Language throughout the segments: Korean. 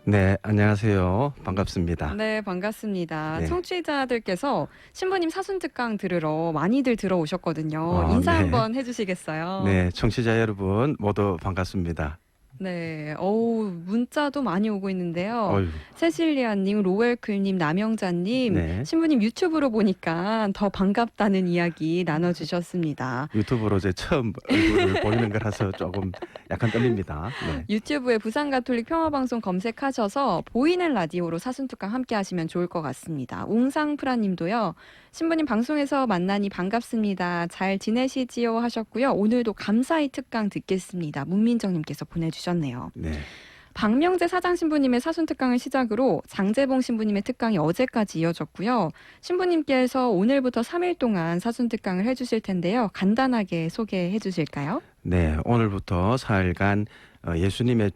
네, 안녕하세요. 반갑습니다. 네, 반갑습니다. 네. 청취자들께서 신부님 사순특강 들으러 많이들 들어오셨거든요. 인사 네. 한번 해주시겠어요? 네, 청취자 여러분 모두 반갑습니다. 네, 문자도 많이 오고 있는데요. 어유, 세실리아님, 로웰클님, 남영자님, 네. 신부님 유튜브로 보니까 더 반갑다는 이야기 나눠주셨습니다. 유튜브로 제 처음 얼굴을 보이는 거라서 조금 약간 떨립니다. 네. 유튜브에 부산가톨릭 평화방송 검색하셔서 보이는 라디오로 사순특강 함께 하시면 좋을 것 같습니다. 웅상프라님도요. 신부님 방송에서 만나니 반갑습니다. 잘 지내시지요 하셨고요. 오늘도 감사히 특강 듣겠습니다. 문민정님께서 보내주셨네요. 네. 박명재 사장 신부님의 사순특강을 시작으로 장재봉 신부님의 특강이 어제까지 이어졌고요. 신부님께서 오늘부터 3일 동안 사순특강을 해주실 텐데요. 간단하게 소개해 주실까요? 네, 오늘부터 4일간 예수님의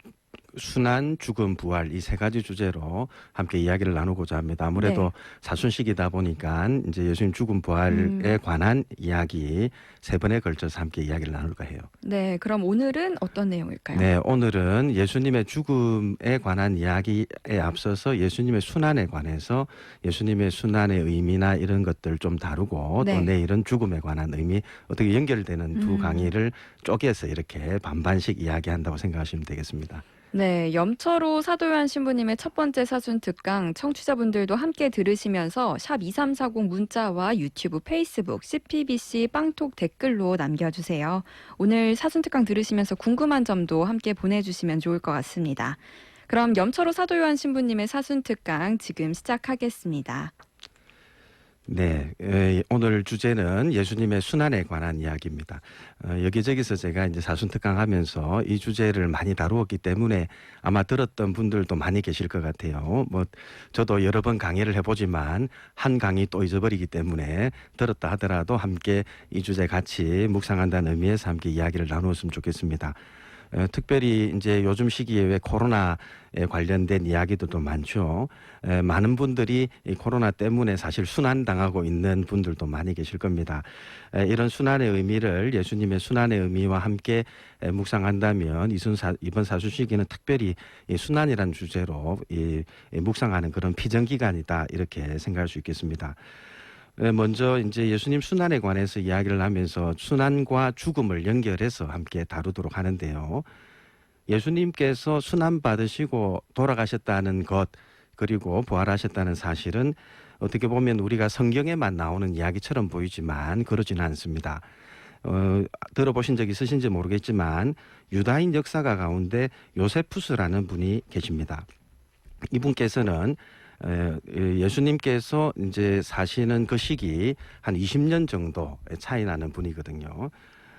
순환, 죽음, 부활 이 세 가지 주제로 함께 이야기를 나누고자 합니다. 아무래도 네. 사순식이다 보니까 이제 예수님 죽음, 부활에 관한 이야기 세 번에 걸쳐서 함께 이야기를 나눌까 해요. 네, 그럼 오늘은 어떤 내용일까요? 네, 오늘은 예수님의 죽음에 관한 이야기에 앞서서 예수님의 순환에 관해서 예수님의 순환의 의미나 이런 것들 좀 다루고 네. 또 내일은 죽음에 관한 의미 어떻게 연결되는 두 강의를 쪼개서 이렇게 반반씩 이야기한다고 생각하시면 되겠습니다. 네, 염철호 사도요한 신부님의 첫 번째 사순 특강 청취자분들도 함께 들으시면서 샵 2340 문자와 유튜브, 페이스북, CPBC 빵톡 댓글로 남겨주세요. 오늘 사순 특강 들으시면서 궁금한 점도 함께 보내주시면 좋을 것 같습니다. 그럼 염철호 사도요한 신부님의 사순 특강 지금 시작하겠습니다. 네, 오늘 주제는 예수님의 순환에 관한 이야기입니다. 여기저기서 제가 이제 사순특강 하면서 이 주제를 많이 다루었기 때문에 아마 들었던 분들도 많이 계실 것 같아요. 저도 여러 번 강의를 해보지만 한 강의 또 잊어버리기 때문에 들었다 하더라도 함께 이 주제 같이 묵상한다는 의미에서 함께 이야기를 나누었으면 좋겠습니다. 특별히 이제 요즘 시기에 왜 코로나에 관련된 이야기도 많죠. 많은 분들이 이 코로나 때문에 사실 순환당하고 있는 분들도 많이 계실 겁니다. 이런 순환의 의미를 예수님의 순환의 의미와 함께 묵상한다면 이번 사수 시기는 특별히 이 순환이라는 주제로 묵상하는 그런 피정기간이다 이렇게 생각할 수 있겠습니다. 먼저 이제 예수님 순환에 관해서 이야기를 하면서 순환과 죽음을 연결해서 함께 다루도록 하는데요. 예수님께서 순환 받으시고 돌아가셨다는 것 그리고 부활하셨다는 사실은 어떻게 보면 우리가 성경에만 나오는 이야기처럼 보이지만 그러지는 않습니다. 들어보신 적 있으신지 모르겠지만 유다인 역사가 가운데 요세푸스라는 분이 계십니다. 이분께서는 예수님께서 이제 사시는 그 시기 한 20년 정도 차이 나는 분이거든요.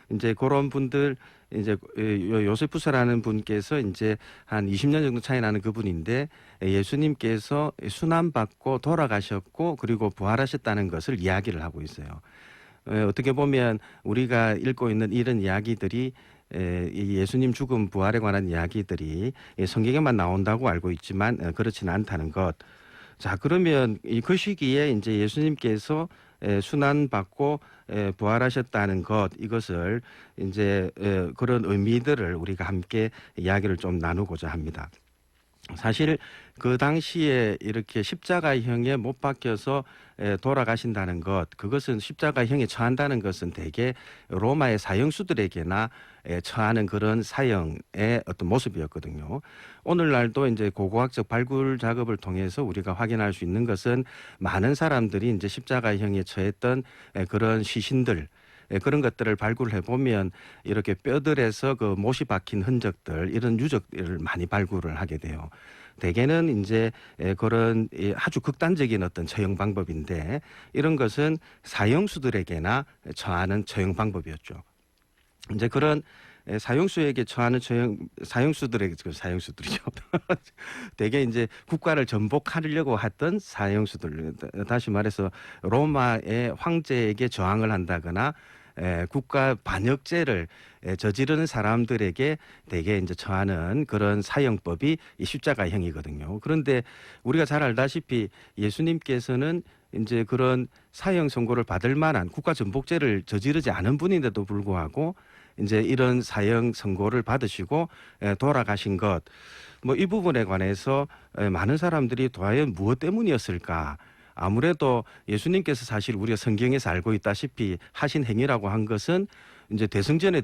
이제 그런 분들 이제 요세푸스라는 분께서 이제 한 20년 정도 차이 나는 그분인데 예수님께서 순환받고 돌아가셨고 그리고 부활하셨다는 것을 이야기를 하고 있어요. 어떻게 보면 우리가 읽고 있는 이런 이야기들이 이 예수님 죽음 부활에 관한 이야기들이 성경에만 나온다고 알고 있지만 그렇지는 않다는 것. 자, 그러면 그 시기에 이제 예수님께서 순환받고 부활하셨다는 것, 이것을 이제 그런 의미들을 우리가 함께 이야기를 좀 나누고자 합니다. 사실 그 당시에 이렇게 십자가형에 못 박혀서 돌아가신다는 것, 그것은 십자가형에 처한다는 것은 대개 로마의 사형수들에게나 처하는 그런 사형의 어떤 모습이었거든요. 오늘날도 이제 고고학적 발굴 작업을 통해서 우리가 확인할 수 있는 것은 많은 사람들이 이제 십자가형에 처했던 그런 시신들, 그런 것들을 발굴해 보면 이렇게 뼈들에서 그 못이 박힌 흔적들 이런 유적들을 많이 발굴을 하게 돼요. 대개는 이제 그런 아주 극단적인 어떤 처형 방법인데 이런 것은 사형수들에게나 처하는 처형 방법이었죠. 이제 그런 사형수에게 처하는 사형수들에게 사형수들이죠. 대개 이제 국가를 전복하려고 했던 사형수들, 다시 말해서 로마의 황제에게 저항을 한다거나 국가 반역죄를 저지르는 사람들에게 대개 이제 처하는 그런 사형법이 이 십자가형이거든요. 그런데 우리가 잘 알다시피 예수님께서는 이제 그런 사형 선고를 받을 만한 국가 전복죄를 저지르지 않은 분인데도 불구하고 이제 이런 사형 선고를 받으시고 돌아가신 것, 뭐 이 부분에 관해서 많은 사람들이 과연 무엇 때문이었을까? 아무래도 예수님께서 사실 우리가 성경에서 알고 있다시피 하신 행위라고 한 것은 이제 성전에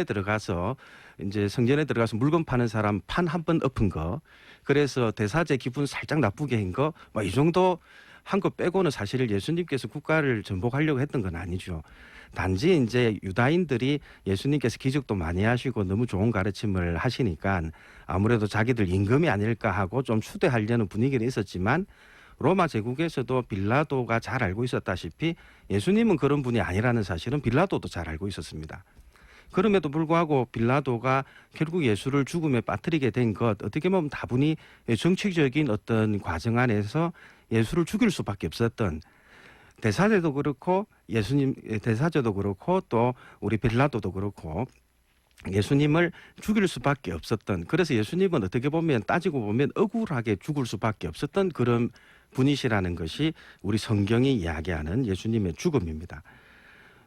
들어가서 이제 성전에 들어가서 물건 파는 사람 판 한 번 엎은 거, 그래서 대사제 기분 살짝 나쁘게 한 거, 뭐 이 정도 한 거 빼고는 사실 예수님께서 국가를 전복하려고 했던 건 아니죠. 단지 이제 유다인들이 예수님께서 기적도 많이 하시고 너무 좋은 가르침을 하시니까 아무래도 자기들 임금이 아닐까 하고 좀 추대하려는 분위기는 있었지만, 로마 제국에서도 빌라도가 잘 알고 있었다시피 예수님은 그런 분이 아니라는 사실은 빌라도도 잘 알고 있었습니다. 그럼에도 불구하고 빌라도가 결국 예수를 죽음에 빠뜨리게 된 것, 어떻게 보면 다분히 정치적인 어떤 과정 안에서 예수를 죽일 수밖에 없었던, 대사제도 그렇고 대사제도 그렇고 또 우리 빌라도도 그렇고 예수님을 죽일 수밖에 없었던, 그래서 예수님은 어떻게 보면 따지고 보면 억울하게 죽을 수밖에 없었던 그런 분이시라는 것이 우리 성경이 이야기하는 예수님의 죽음입니다.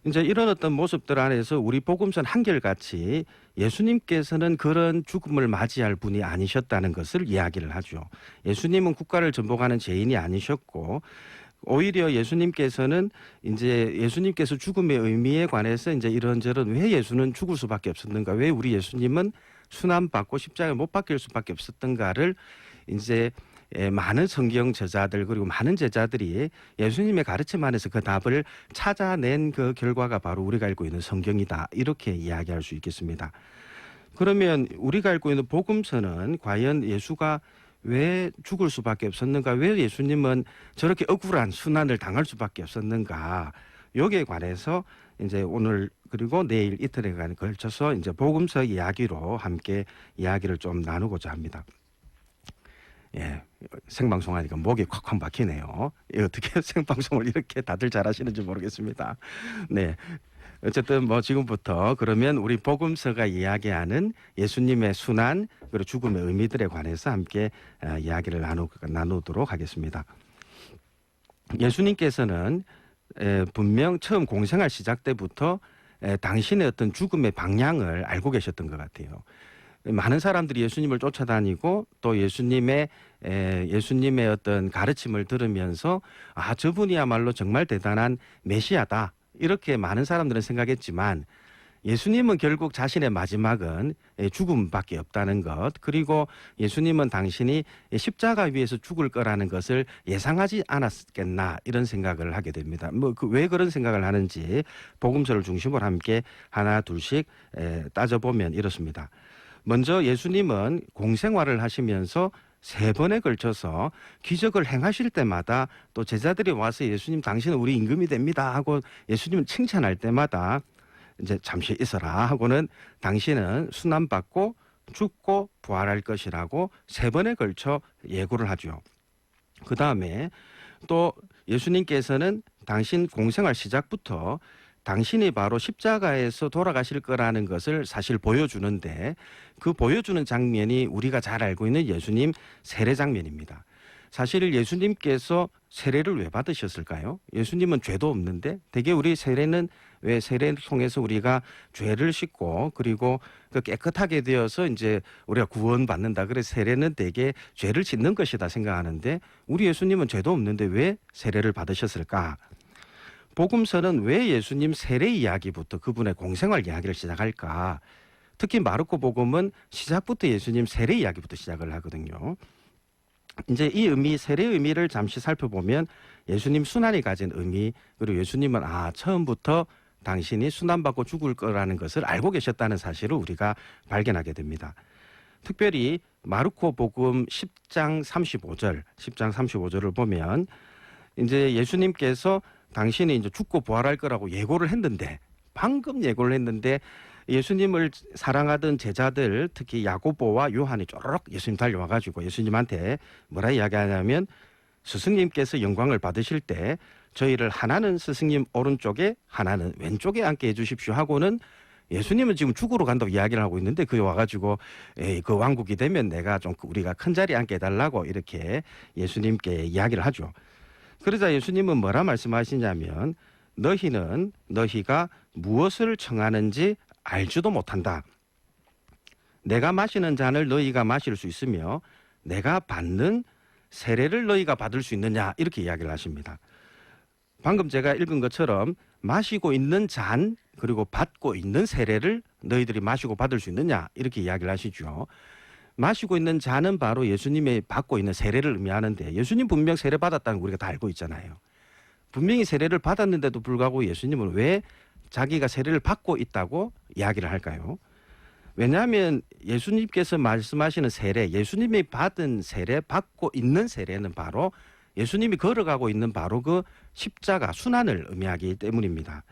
이제 이런 어떤 모습들 안에서 우리 복음서는 한결같이 예수님께서는 그런 죽음을 맞이할 분이 아니셨다는 것을 이야기를 하죠. 예수님은 국가를 전복하는 죄인이 아니셨고, 오히려 예수님께서는 이제 예수님께서 죽음의 의미에 관해서 이제 이런저런 왜 예수는 죽을 수밖에 없었는가, 왜 우리 예수님은 순환받고 십자가에 못 박힐 수밖에 없었던가를 이제 많은 성경 저자들 그리고 많은 제자들이 예수님의 가르침 안에서 그 답을 찾아낸 그 결과가 바로 우리가 알고 있는 성경이다, 이렇게 이야기할 수 있겠습니다. 그러면 우리가 알고 있는 복음서는 과연 예수가 왜 죽을 수밖에 없었는가, 왜 예수님은 저렇게 억울한 순환을 당할 수밖에 없었는가, 여기에 관해서 이제 오늘 그리고 내일 이틀에 걸쳐서 이제 복음서 이야기로 함께 이야기를 좀 나누고자 합니다. 예, 생방송하니까 목이 콱콱 박히네요. 어떻게 생방송을 이렇게 다들 잘하시는지 모르겠습니다. 네. 어쨌든 뭐 지금부터 그러면 우리 복음서가 이야기하는 예수님의 순환 그리고 죽음의 의미들에 관해서 함께 이야기를 나누도록 하겠습니다. 예수님께서는 분명 처음 공생활 시작 때부터 당신의 어떤 죽음의 방향을 알고 계셨던 것 같아요. 많은 사람들이 예수님을 쫓아다니고 또 예수님의 어떤 가르침을 들으면서 아, 저분이야말로 정말 대단한 메시아다, 이렇게 많은 사람들은 생각했지만 예수님은 결국 자신의 마지막은 죽음밖에 없다는 것, 그리고 예수님은 당신이 십자가 위에서 죽을 거라는 것을 예상하지 않았겠나, 이런 생각을 하게 됩니다. 왜 그런 생각을 하는지 복음서를 중심으로 함께 하나 둘씩 따져보면 이렇습니다. 먼저 예수님은 공생활을 하시면서 3번에 걸쳐서 기적을 행하실 때마다 또 제자들이 와서 예수님 당신은 우리 임금이 됩니다 하고 예수님을 칭찬할 때마다 이제 잠시 있어라 하고는 당신은 순환받고 죽고 부활할 것이라고 3번에 걸쳐 예고를 하죠. 그 다음에 또 예수님께서는 당신 공생활 시작부터 당신이 바로 십자가에서 돌아가실 거라는 것을 사실 보여주는데, 그 보여주는 장면이 우리가 잘 알고 있는 예수님 세례 장면입니다. 사실 예수님께서 세례를 왜 받으셨을까요? 예수님은 죄도 없는데, 대개 우리 세례는 왜 세례를 통해서 우리가 죄를 씻고 그리고 그 깨끗하게 되어서 이제 우리가 구원받는다, 그래서 세례는 대개 죄를 씻는 것이다 생각하는데, 우리 예수님은 죄도 없는데 왜 세례를 받으셨을까? 복음서는 왜 예수님 세례 이야기부터 그분의 공생활 이야기를 시작할까? 특히 마르코 복음은 시작부터 예수님 세례 이야기부터 시작을 하거든요. 이제 이 의미, 세례 의미를 잠시 살펴보면 예수님 순환이 가진 의미, 그리고 예수님은 처음부터 당신이 순환받고 죽을 거라는 것을 알고 계셨다는 사실을 우리가 발견하게 됩니다. 특별히 마르코 복음 10장 35절을 보면 이제 예수님께서 당신이 이제 죽고 부활할 거라고 예고를 했는데, 방금 예고를 했는데 예수님을 사랑하던 제자들, 특히 야고보와 요한이 쪼르륵 예수님 달려와가지고 예수님한테 뭐라 이야기하냐면, 스승님께서 영광을 받으실 때 저희를 하나는 스승님 오른쪽에 하나는 왼쪽에 앉게 해주십시오 하고는, 예수님은 지금 죽으러 간다고 이야기를 하고 있는데 그 와가지고 그 왕국이 되면 내가 좀 우리가 큰 자리에 앉게 해달라고 이렇게 예수님께 이야기를 하죠. 그러자 예수님은 뭐라 말씀하시냐면, 너희가 무엇을 청하는지 알지도 못한다. 내가 마시는 잔을 너희가 마실 수 있으며 내가 받는 세례를 너희가 받을 수 있느냐 이렇게 이야기를 하십니다. 방금 제가 읽은 것처럼 마시고 있는 잔 그리고 받고 있는 세례를 너희들이 마시고 받을 수 있느냐 이렇게 이야기를 하시죠. 마시고 있는 잔은 바로 예수님이 받고 있는 세례를 의미하는데 예수님 분명 세례 받았다는 거 우리가 다 알고 있잖아요. 분명히 세례를 받았는데도 불구하고 예수님은 왜 자기가 세례를 받고 있다고 이야기를 할까요? 왜냐하면 예수님께서 말씀하시는 세례, 예수님이 받은 세례, 받고 있는 세례는 바로 예수님이 걸어가고 있는 바로 그 십자가 순환을 의미하기 때문입니다.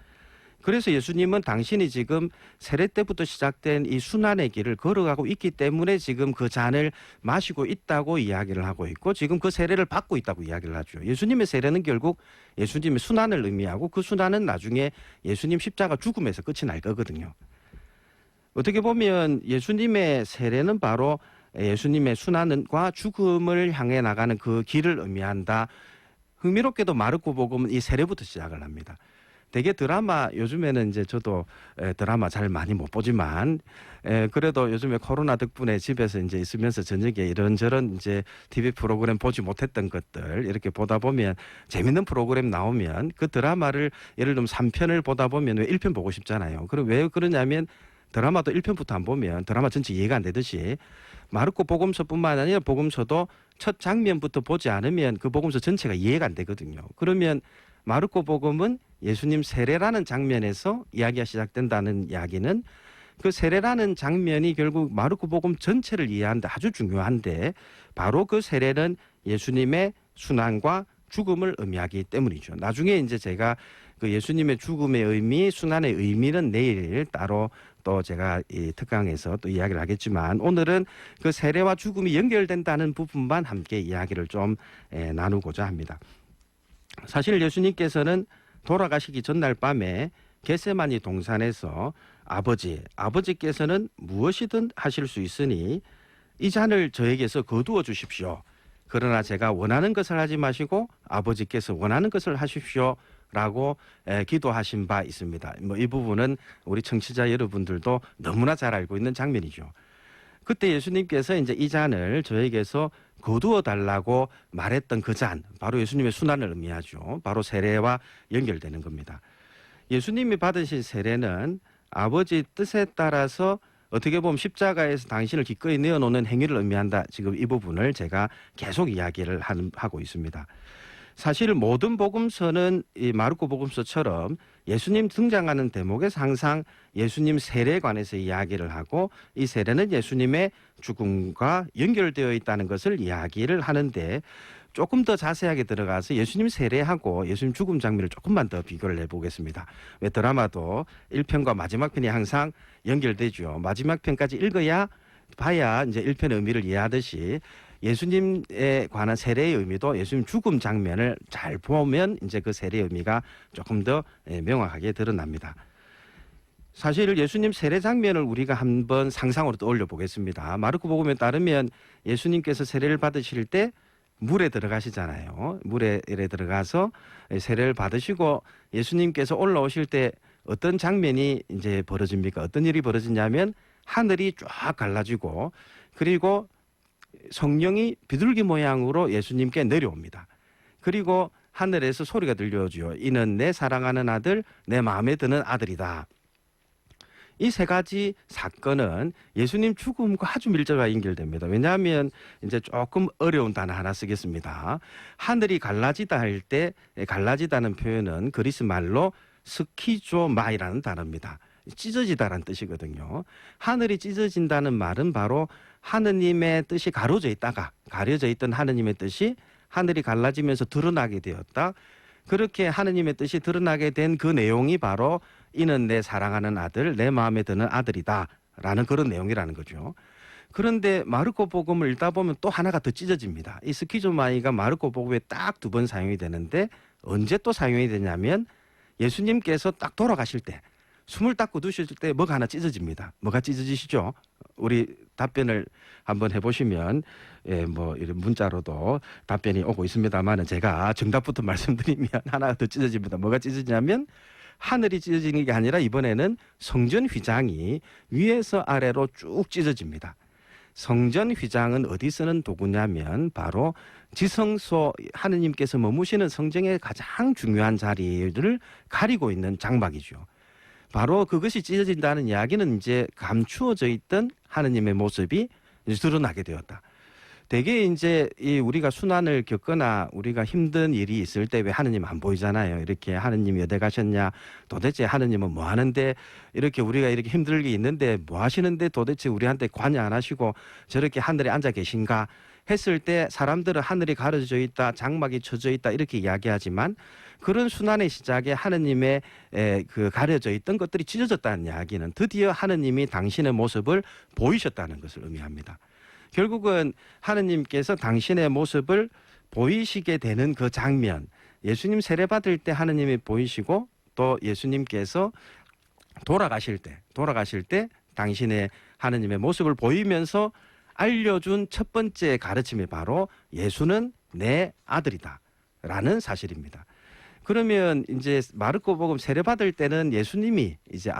그래서 예수님은 당신이 지금 세례 때부터 시작된 이 순환의 길을 걸어가고 있기 때문에 지금 그 잔을 마시고 있다고 이야기를 하고 있고 지금 그 세례를 받고 있다고 이야기를 하죠. 예수님의 세례는 결국 예수님의 순환을 의미하고 그 순환은 나중에 예수님 십자가 죽음에서 끝이 날 거거든요. 어떻게 보면 예수님의 세례는 바로 예수님의 순환과 죽음을 향해 나가는 그 길을 의미한다. 흥미롭게도 마르코 복음은 이 세례부터 시작을 합니다. 되게 드라마 요즘에는 이제 저도 드라마 잘 많이 못 보지만 그래도 요즘에 코로나 덕분에 집에서 이제 있으면서 저녁에 이런저런 이제 TV 프로그램 보지 못했던 것들 이렇게 보다 보면 재밌는 프로그램 나오면 그 드라마를 예를 들면 3편을 보다 보면 왜 1편 보고 싶잖아요. 그럼 왜 그러냐면 드라마도 1편부터 안 보면 드라마 전체 이해가 안 되듯이 마르코 복음서뿐만 아니라 복음서도 첫 장면부터 보지 않으면 그 복음서 전체가 이해가 안 되거든요. 그러면 마르코 복음은 예수님 세례라는 장면에서 이야기가 시작된다는 이야기는 그 세례라는 장면이 결국 마르코 복음 전체를 이해하는데 아주 중요한데 바로 그 세례는 예수님의 순환과 죽음을 의미하기 때문이죠. 나중에 이제 제가 그 예수님의 죽음의 의미, 순환의 의미는 내일 따로 또 제가 이 특강에서 또 이야기를 하겠지만 오늘은 그 세례와 죽음이 연결된다는 부분만 함께 이야기를 좀 나누고자 합니다. 사실 예수님께서는 돌아가시기 전날 밤에 겟세마니 동산에서 아버지께서는 무엇이든 하실 수 있으니 이 잔을 저에게서 거두어 주십시오. 그러나 제가 원하는 것을 하지 마시고 아버지께서 원하는 것을 하십시오. 라고 기도하신 바 있습니다. 뭐 이 부분은 우리 청취자 여러분들도 너무나 잘 알고 있는 장면이죠. 그때 예수님께서 이제 이 잔을 저에게서 거두어 달라고 말했던 그 잔, 바로 예수님의 순환을 의미하죠. 바로 세례와 연결되는 겁니다. 예수님이 받으신 세례는 아버지 뜻에 따라서 어떻게 보면 십자가에서 당신을 기꺼이 내어놓는 행위를 의미한다. 지금 이 부분을 제가 계속 이야기를 하고 있습니다. 사실 모든 복음서는 이 마르코 복음서처럼 예수님 등장하는 대목에서 항상 예수님 세례에 관해서 이야기를 하고 이 세례는 예수님의 죽음과 연결되어 있다는 것을 이야기를 하는데 조금 더 자세하게 들어가서 예수님 세례하고 예수님 죽음 장면을 조금만 더 비교를 해보겠습니다. 왜 드라마도 1편과 마지막 편이 항상 연결되죠. 마지막 편까지 읽어야 봐야 이제 1편의 의미를 이해하듯이 예수님에 관한 세례의 의미도 예수님 죽음 장면을 잘 보면 이제 그 세례의 의미가 조금 더 명확하게 드러납니다. 사실 예수님 세례 장면을 우리가 한번 상상으로 떠올려 보겠습니다. 마르코 복음에 따르면 예수님께서 세례를 받으실 때 물에 들어가시잖아요. 물에 들어가서 세례를 받으시고 예수님께서 올라오실 때 어떤 장면이 이제 벌어집니까? 어떤 일이 벌어지냐면 하늘이 쫙 갈라지고 그리고 성령이 비둘기 모양으로 예수님께 내려옵니다. 그리고 하늘에서 소리가 들려오죠. 이는 내 사랑하는 아들, 내 마음에 드는 아들이다. 이 세 가지 사건은 예수님 죽음과 아주 밀접하게 연결됩니다. 왜냐하면 이제 조금 어려운 단어 하나 쓰겠습니다. 하늘이 갈라지다 할 때 갈라지다는 표현은 그리스 말로 스키조마이라는 단어입니다. 찢어지다라는 뜻이거든요. 하늘이 찢어진다는 말은 바로 하느님의 뜻이 가려져 있던 하느님의 뜻이 하늘이 갈라지면서 드러나게 되었다. 그렇게 하느님의 뜻이 드러나게 된 그 내용이 바로 이는 내 사랑하는 아들, 내 마음에 드는 아들이다 라는 그런 내용이라는 거죠. 그런데 마르코 복음을 읽다 보면 또 하나가 더 찢어집니다. 이 스키조마이가 마르코 복음에 딱 2번 사용이 되는데 언제 또 사용이 되냐면 예수님께서 딱 돌아가실 때 숨을 딱 거두실 때 뭐가 하나 찢어집니다. 뭐가 찢어지시죠? 우리 답변을 한번 해보시면 뭐 이런 문자로도 답변이 오고 있습니다만은 제가 정답부터 말씀드리면 하나 더 찢어집니다. 뭐가 찢어지냐면 하늘이 찢어지는 게 아니라 이번에는 성전 휘장이 위에서 아래로 쭉 찢어집니다. 성전 휘장은 어디 쓰는 도구냐면 바로 지성소, 하느님께서 머무시는 성전의 가장 중요한 자리를 가리고 있는 장막이죠. 바로 그것이 찢어진다는 이야기는 이제 감추어져 있던 하느님의 모습이 이제 드러나게 되었다. 대개 이제 이 우리가 순환을 겪거나 우리가 힘든 일이 있을 때 왜 하느님 안 보이잖아요. 이렇게 하느님이 어디 가셨냐? 도대체 하느님은 뭐 하는데 이렇게 우리가 이렇게 힘들게 있는데 뭐 하시는데 도대체 우리한테 관여 안 하시고 저렇게 하늘에 앉아 계신가? 했을 때 사람들은 하늘이 가려져 있다, 장막이 쳐져 있다 이렇게 이야기하지만 그런 순환의 시작에 하느님의 그 가려져 있던 것들이 찢어졌다는 이야기는 드디어 하느님이 당신의 모습을 보이셨다는 것을 의미합니다. 결국은 하느님께서 당신의 모습을 보이시게 되는 그 장면, 예수님 세례받을 때 하느님이 보이시고 또 예수님께서 돌아가실 때 당신의 하느님의 모습을 보이면서 알려준 첫 번째 가르침이 바로 예수는 내 아들이다 라는 사실입니다. 그러면 이제 마르코복음 세례받을 때는 예수님이 이제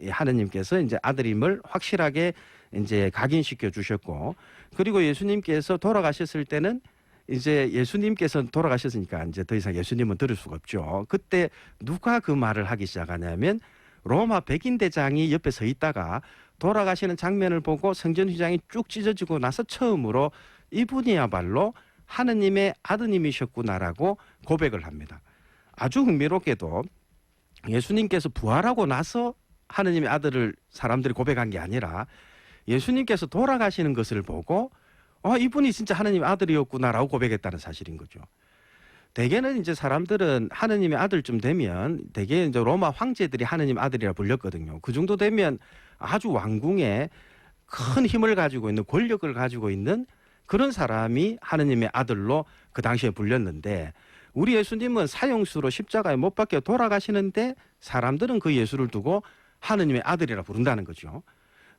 하느님께서 이제 아들임을 확실하게 이제 각인시켜 주셨고, 그리고 예수님께서 돌아가셨을 때는 이제 예수님께서 돌아가셨으니까 이제 더 이상 예수님은 들을 수가 없죠. 그때 누가 그 말을 하기 시작하냐면 로마 백인 대장이 옆에 서 있다가 돌아가시는 장면을 보고 성전 휘장이 쭉 찢어지고 나서 처음으로 이분이야말로 하느님의 아드님이셨구나라고 고백을 합니다. 아주 흥미롭게도 예수님께서 부활하고 나서 하느님의 아들을 사람들이 고백한 게 아니라 예수님께서 돌아가시는 것을 보고 이분이 진짜 하느님의 아들이었구나라고 고백했다는 사실인 거죠. 대개는 이제 사람들은 하느님의 아들쯤 되면 대개 이제 로마 황제들이 하느님 아들이라 불렸거든요. 그 정도 되면 아주 왕궁에 큰 힘을 가지고 있는 권력을 가지고 있는 그런 사람이 하느님의 아들로 그 당시에 불렸는데 우리 예수님은 사형수로 십자가에 못 박혀 돌아가시는데 사람들은 그 예수를 두고 하느님의 아들이라 부른다는 거죠.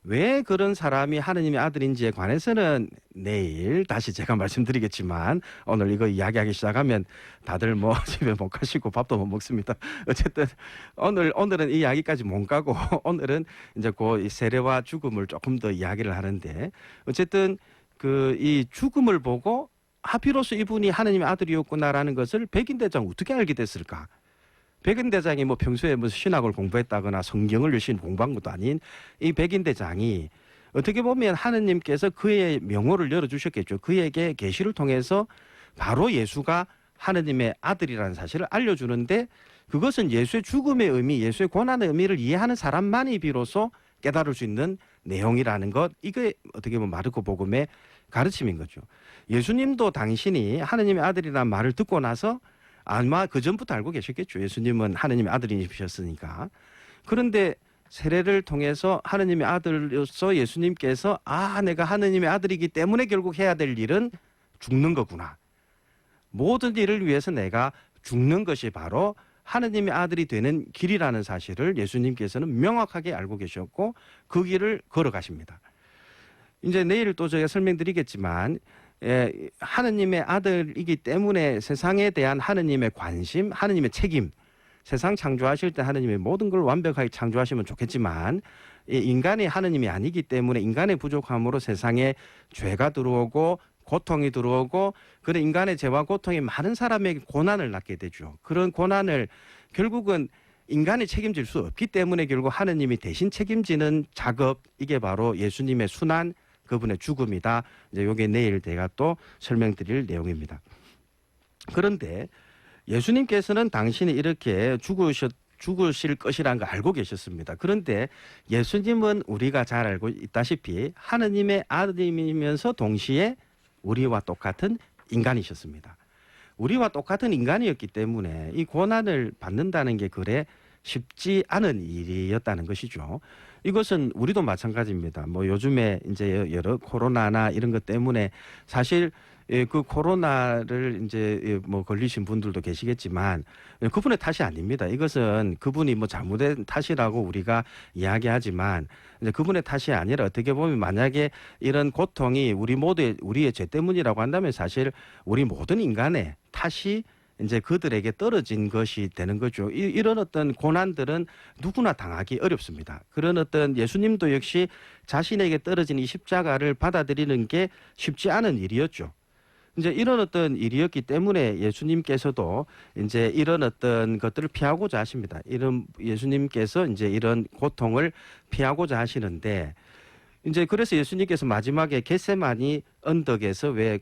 왜 그런 사람이 하느님의 아들인지에 관해서는 내일 다시 제가 말씀드리겠지만 오늘 이거 이야기하기 시작하면 다들 뭐 집에 못 가시고 밥도 못 먹습니다. 어쨌든 오늘은 이 이야기까지 못 가고 오늘은 이제 그 세례와 죽음을 조금 더 이야기를 하는데 어쨌든 그 이 죽음을 보고 비로소 이분이 하느님의 아들이었구나라는 것을 백인대장 어떻게 알게 됐을까? 백인대장이 뭐 평소에 무슨 신학을 공부했다거나 성경을 열심히 공부한 것도 아닌 이 백인대장이 어떻게 보면 하느님께서 그의 명호를 열어주셨겠죠. 그에게 계시를 통해서 바로 예수가 하느님의 아들이라는 사실을 알려주는데 그것은 예수의 죽음의 의미, 예수의 고난의 의미를 이해하는 사람만이 비로소 깨달을 수 있는 내용이라는 것, 이게 어떻게 보면 마르코 복음의 가르침인 거죠. 예수님도 당신이 하느님의 아들이라는 말을 듣고 나서 아마 그 전부터 알고 계셨겠죠. 예수님은 하느님의 아들이셨으니까. 그런데 세례를 통해서 하느님의 아들로서 예수님께서 내가 하느님의 아들이기 때문에 결국 해야 될 일은 죽는 거구나. 모든 일을 위해서 내가 죽는 것이 바로 하느님의 아들이 되는 길이라는 사실을 예수님께서는 명확하게 알고 계셨고 그 길을 걸어가십니다. 이제 내일 또 제가 설명드리겠지만 하느님의 아들이기 때문에 세상에 대한 하느님의 관심, 하느님의 책임, 세상 창조하실 때 하느님의 모든 걸 완벽하게 창조하시면 좋겠지만 인간이 하느님이 아니기 때문에 인간의 부족함으로 세상에 죄가 들어오고 고통이 들어오고 그런 인간의 죄와 고통이 많은 사람에게 고난을 낳게 되죠. 그런 고난을 결국은 인간이 책임질 수 없기 때문에 결국 하느님이 대신 책임지는 작업, 이게 바로 예수님의 순환, 그분의 죽음이다. 이제 요게 내일 제가 또 설명드릴 내용입니다. 그런데 예수님께서는 당신이 이렇게 죽으실 것이라는 걸 알고 계셨습니다. 그런데 예수님은 우리가 잘 알고 있다시피 하느님의 아들이면서 동시에 우리와 똑같은 인간이셨습니다. 우리와 똑같은 인간이었기 때문에 이 고난을 받는다는 게 그래 쉽지 않은 일이었다는 것이죠. 이것은 우리도 마찬가지입니다. 뭐 요즘에 이제 여러 코로나나 이런 것 때문에 사실 그 코로나를 이제 뭐 걸리신 분들도 계시겠지만 그분의 탓이 아닙니다. 이것은 그분이 뭐 잘못된 탓이라고 우리가 이야기하지만 이제 그분의 탓이 아니라 어떻게 보면 만약에 이런 고통이 우리의 죄 때문이라고 한다면 사실 우리 모든 인간의 탓이 이제 그들에게 떨어진 것이 되는 거죠. 이런 어떤 고난들은 누구나 당하기 어렵습니다. 그런 어떤 예수님도 역시 자신에게 떨어진 이 십자가를 받아들이는 게 쉽지 않은 일이었죠. 이제 이런 어떤 일이었기 때문에 예수님께서도 이제 이런 어떤 것들을 피하고자 하십니다. 이런 예수님께서 이제 이런 고통을 피하고자 하시는데 이제 그래서 예수님께서 마지막에 겟세마니 언덕에서 왜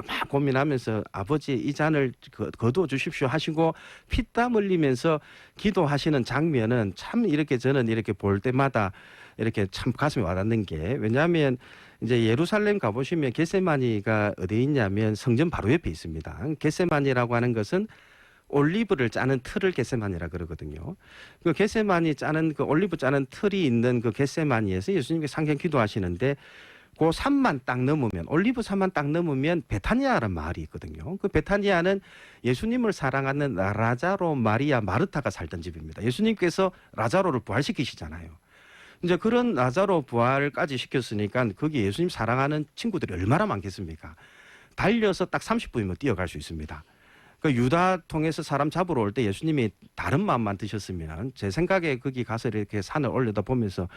막 고민하면서 아버지 이 잔을 거두어 주십시오 하시고 피땀 흘리면서 기도하시는 장면은 참 이렇게 저는 이렇게 볼 때마다 이렇게 참 가슴에 와닿는 게 왜냐하면 이제 예루살렘 가보시면 겟세마니가 어디에 있냐면 성전 바로 옆에 있습니다. 겟세마니라고 하는 것은 올리브를 짜는 틀을 겟세마니라 그러거든요. 그 겟세마니 짜는 그 올리브 짜는 틀이 있는 그 겟세마니에서 예수님께서 상경 기도하시는데 그 산만 딱 넘으면 올리브 산만 딱 넘으면 베타니아라는 마을이 있거든요. 그 베타니아는 예수님을 사랑하는 라자로 마리아 마르타가 살던 집입니다. 예수님께서 라자로를 부활시키시잖아요. 이제 그런 라자로 부활까지 시켰으니까 거기 예수님 사랑하는 친구들이 얼마나 많겠습니까? 달려서 딱 30분이면 뛰어갈 수 있습니다. 그 유다 통해서 사람 잡으러 올 때 예수님이 다른 마음만 드셨으면 제 생각에 거기 가서 이렇게 산을 올려다 보면서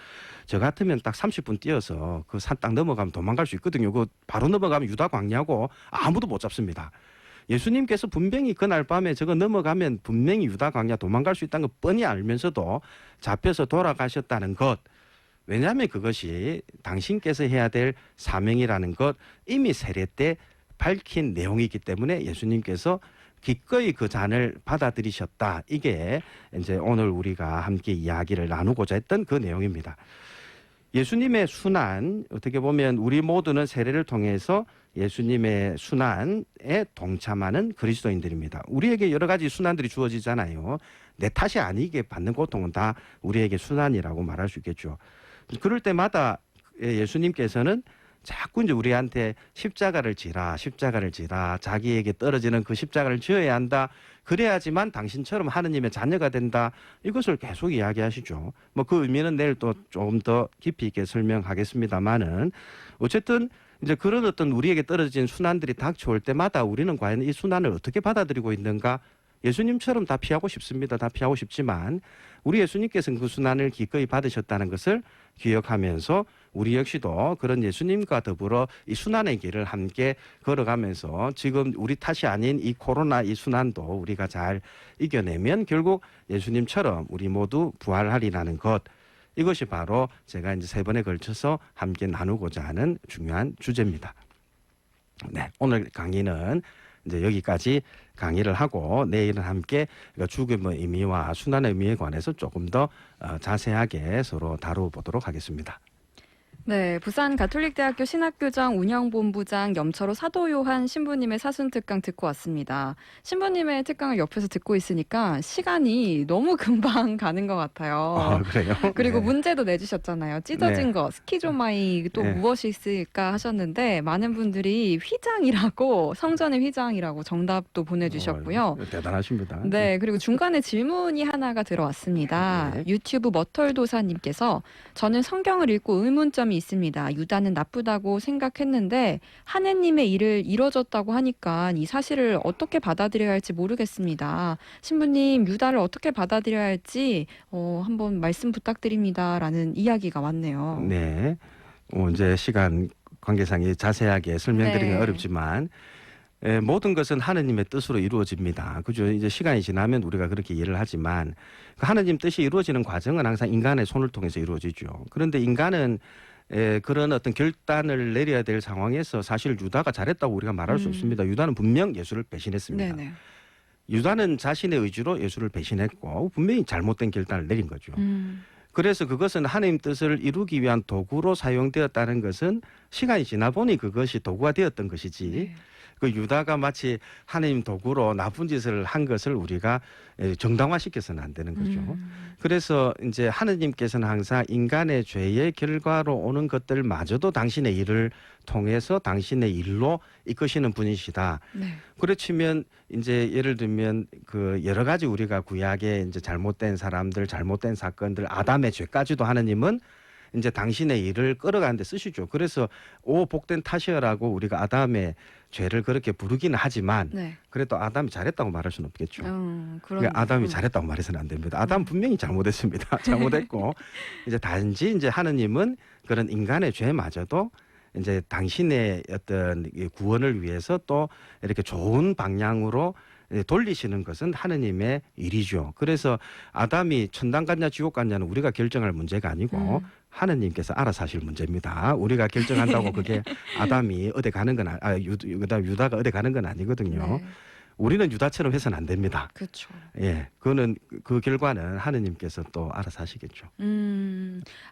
저 같으면 딱 30분 뛰어서 그 산 딱 넘어가면 도망갈 수 있거든요. 그 바로 넘어가면 유다 광야고 아무도 못 잡습니다. 예수님께서 분명히 그날 밤에 저거 넘어가면 분명히 유다 광야 도망갈 수 있다는 걸 뻔히 알면서도 잡혀서 돌아가셨다는 것. 왜냐하면 그것이 당신께서 해야 될 사명이라는 것 이미 세례 때 밝힌 내용이기 때문에 예수님께서 기꺼이 그 잔을 받아들이셨다. 이게 이제 오늘 우리가 함께 이야기를 나누고자 했던 그 내용입니다. 예수님의 순환, 어떻게 보면 우리 모두는 세례를 통해서 예수님의 순환에 동참하는 그리스도인들입니다. 우리에게 여러 가지 순환들이 주어지잖아요. 내 탓이 아니게 받는 고통은 다 우리에게 순환이라고 말할 수 있겠죠. 그럴 때마다 예수님께서는 자꾸 이제 우리한테 십자가를 지라, 자기에게 떨어지는 그 십자가를 지어야 한다. 그래야지만 당신처럼 하느님의 자녀가 된다. 이것을 계속 이야기하시죠. 뭐 그 의미는 내일 또 좀 더 깊이 있게 설명하겠습니다만은 어쨌든 이제 그런 어떤 우리에게 떨어진 순환들이 닥쳐올 때마다 우리는 과연 이 순환을 어떻게 받아들이고 있는가? 예수님처럼 다 피하고 싶습니다. 다 피하고 싶지만 우리 예수님께서는 그 순환을 기꺼이 받으셨다는 것을 기억하면서 우리 역시도 그런 예수님과 더불어 이 순환의 길을 함께 걸어가면서 지금 우리 탓이 아닌 이 코로나 이 순환도 우리가 잘 이겨내면 결국 예수님처럼 우리 모두 부활하리라는 것. 이것이 바로 제가 이제 3번에 걸쳐서 함께 나누고자 하는 중요한 주제입니다. 네, 오늘 강의는 이제 여기까지 강의를 하고 내일은 함께 죽음의 의미와 순환의 의미에 관해서 조금 더 자세하게 서로 다뤄보도록 하겠습니다. 네, 부산 가톨릭대학교 신학교장 운영본부장 염철호 사도 요한 신부님의 사순 특강 듣고 왔습니다. 신부님의 특강을 옆에서 듣고 있으니까 시간이 너무 금방 가는 것 같아요. 그래요? 그리고 네. 문제도 내주셨잖아요. 찢어진 네. 거, 스키조마이 또 네. 무엇이 있을까 하셨는데 많은 분들이 휘장이라고 성전의 휘장이라고 정답도 보내주셨고요. 대단하십니다. 네, 그리고 중간에 질문이 하나가 들어왔습니다. 네. 유튜브 머털도사님께서 저는 성경을 읽고 의문점이 있습니다. 유다는 나쁘다고 생각했는데 하느님의 일을 이뤄줬다고 하니까 이 사실을 어떻게 받아들여야 할지 모르겠습니다. 신부님, 유다를 어떻게 받아들여야 할지 한번 말씀 부탁드립니다라는 이야기가 왔네요. 네. 이제 시간 관계상에 자세하게 설명드리기는 네. 어렵지만 모든 것은 하느님의 뜻으로 이루어집니다. 그죠? 이제 시간이 지나면 우리가 그렇게 이해를 하지만 그 하느님 뜻이 이루어지는 과정은 항상 인간의 손을 통해서 이루어지죠. 그런데 인간은 그런 어떤 결단을 내려야 될 상황에서 사실 유다가 잘했다고 우리가 말할 수 없습니다. 유다는 분명 예수를 배신했습니다. 네네. 유다는 자신의 의지로 예수를 배신했고 분명히 잘못된 결단을 내린 거죠. 그래서 그것은 하나님 뜻을 이루기 위한 도구로 사용되었다는 것은 시간이 지나 보니 그것이 도구가 되었던 것이지 네. 그 유다가 마치 하나님 도구로 나쁜 짓을 한 것을 우리가 정당화시켜서는 안 되는 거죠. 그래서 이제 하느님께서는 항상 인간의 죄의 결과로 오는 것들마저도 당신의 일을 통해서 당신의 일로 이끄시는 분이시다. 네. 그렇지만 이제 예를 들면 그 여러 가지 우리가 구약에 이제 잘못된 사람들, 잘못된 사건들, 아담의 죄까지도 하느님은 이제 당신의 일을 끌어가는데 쓰시죠. 그래서 오 복된 탓이여라고 우리가 아담의 죄를 그렇게 부르기는 하지만 네. 그래도 아담이 잘했다고 말할 수는 없겠죠. 그런 그러니까 아담이 잘했다고 말해서는 안 됩니다. 아담 분명히 잘못했습니다. 잘못했고 이제 단지 이제 하느님은 그런 인간의 죄마저도 이제 당신의 어떤 이 구원을 위해서 또 이렇게 좋은 방향으로 돌리시는 것은 하느님의 일이죠. 그래서 아담이 천당 갔냐 지옥 갔냐는 우리가 결정할 문제가 아니고 하느님께서 알아서 하실 문제입니다. 우리가 결정한다고 그게 아담이 어디 가는 건 유다가 어디 가는 건 아니거든요. 네. 우리는 유다처럼 해서는 안 됩니다. 그렇죠. 예, 그거는 그 결과는 하느님께서 또 알아서 하시겠죠.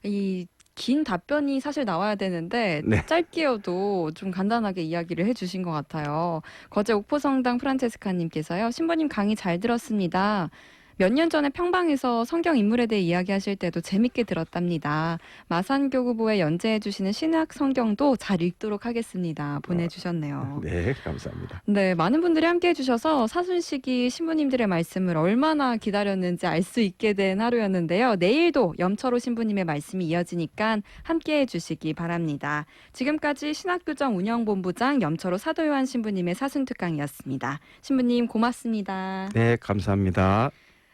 이 긴 답변이 사실 나와야 되는데 네. 짧게여도 좀 간단하게 이야기를 해주신 것 같아요. 거제 옥포성당 프란체스카님께서요. 신부님 강의 잘 들었습니다. 몇 년 전에 평방에서 성경 인물에 대해 이야기하실 때도 재밌게 들었답니다. 마산교구보에 연재해 주시는 신약 성경도 잘 읽도록 하겠습니다. 보내주셨네요. 네, 감사합니다. 네, 많은 분들이 함께 해주셔서 사순시기 신부님들의 말씀을 얼마나 기다렸는지 알 수 있게 된 하루였는데요. 내일도 염철호 신부님의 말씀이 이어지니까 함께 해주시기 바랍니다. 지금까지 신학교정 운영본부장 염철호 사도요한 신부님의 사순특강이었습니다. 신부님 고맙습니다. 네, 감사합니다.